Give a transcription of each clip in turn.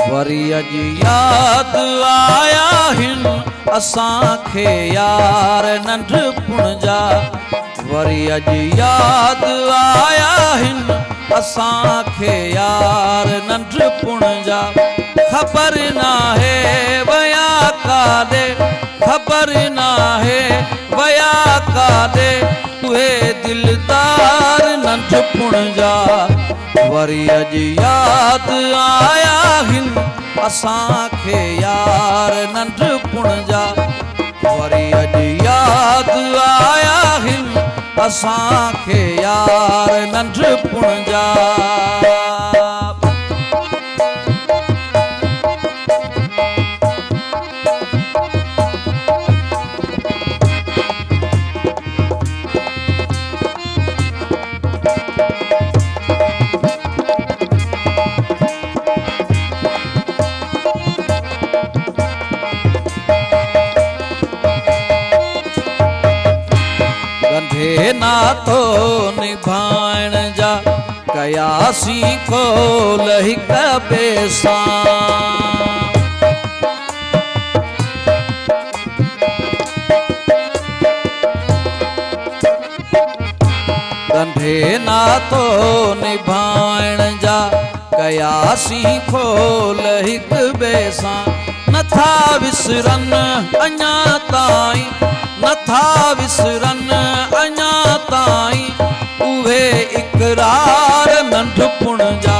Worry अज याद आया हिन असां खे यार नंढपुण जा। वरी अज याद आया हिन असां खे यार नंढपुण जा। खबर ना है वया कादे, खबर ना है वया कादे, तुहे दिलदार नंढपुण जा। वरी अज याद आया हिन असां खे यार नंढपुण जा। वरी अज याद आया हिन असां खे यार नंढपुण जा। गंढे नातो निभाइण जा कयासी कोल हिक ॿिए सां। गंढे नातो निभाइण जा कयासी खोल हिक ॿिए सां। नथा विसरन अञा ताईं, नथा विसरन अञा ताईं उहे इकरार नंढपुण जा।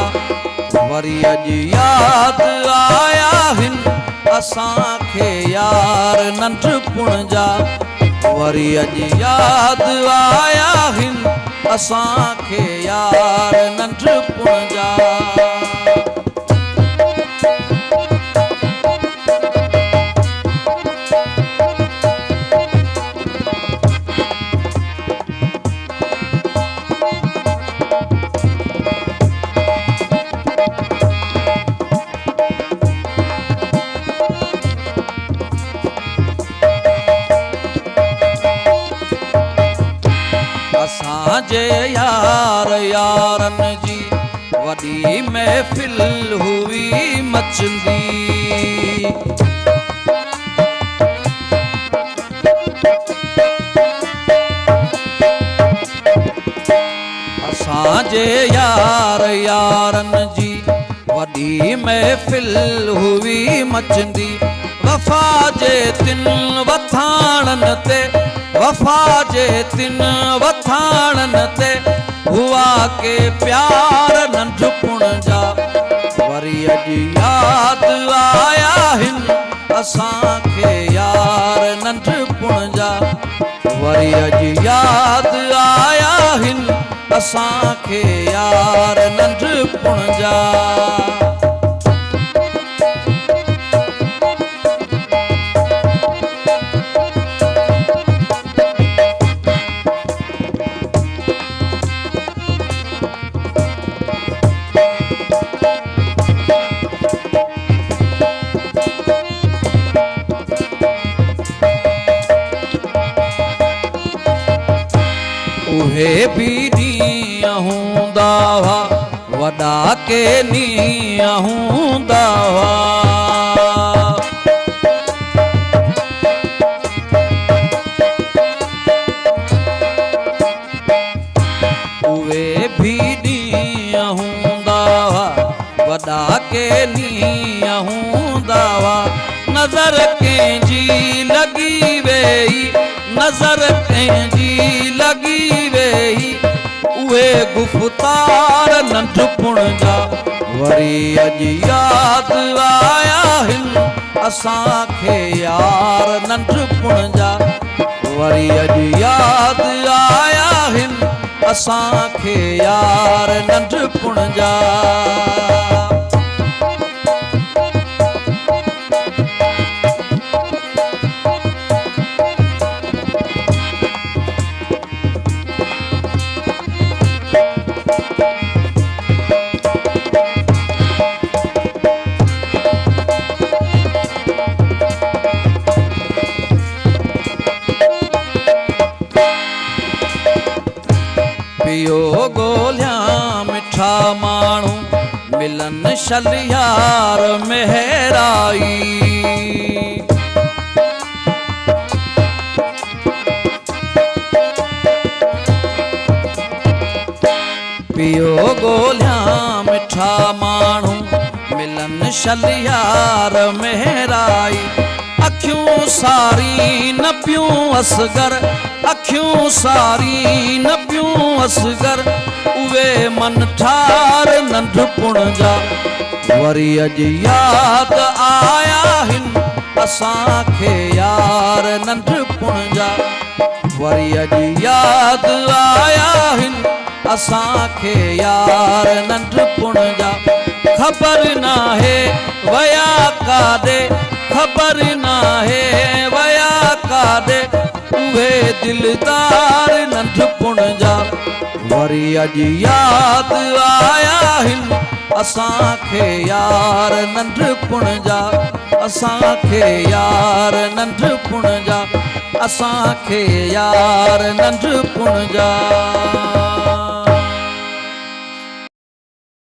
वरी अज याद आया हिन असां खे यार नंढपुण जा। वरी अज याद आया हिन असां खे यार नंढपुण जा। असांजे यार यारन जी वॾी महफ़िल हुई मचंदी। असांजे यार यारन जी वॾी महफ़िल हुई मचंदी। वफ़ा जे तिन वथाणन ते, वफ़ा जे तिन वथाणन ते हुआ के प्यार नंढपुण जा। वरी अज याद आया हिन असां खे यार नंढपुण जा। वरी अज याद आया हिन असां खे यार नंढपुण जा। उहे भी ॾींहं हूंदा हुआ वॾा के ॾींहं हूंदा हुआ। उहे भी ॾींहं हूंदा हुआ वॾा के ॾींहं हूंदा हुआ। नज़र कंहिंजी लॻी वेई, नज़र कंहिंजी लॻी वेई उहे गुफ़्तार नंढपुण जा। वरी अज याद आया हिन असां खे यार नंढपुण जा। वरी अज याद आया हिन असां खे यार नंढपुण जा। पियो गोलियां मिठा माण्हू मिल मिलन शलियार मेहराई। पियो गोलिया मिठा माण्हू मिलन शलियार मेहराई। अखियूं सारी न पियूं असगर, अखियूं सारी न पियूं असगर, उहे मन ठार नंढपुण जा वरी अॼु यादि आया हिन असांखे यार नंढपुण जा। वरी अॼु यादि आया हिन असांखे यार नंढपुण जा। ख़बर नाहे वया काॾे, ख़बर नाहे वया काॾे, उहे दिलदार नंढपुण जा। वरी अॼु यादि आया हिन असांखे यार नंढपुण जा, असांखे यार नंढपुण जा, असांखे यार नंढपुण जा।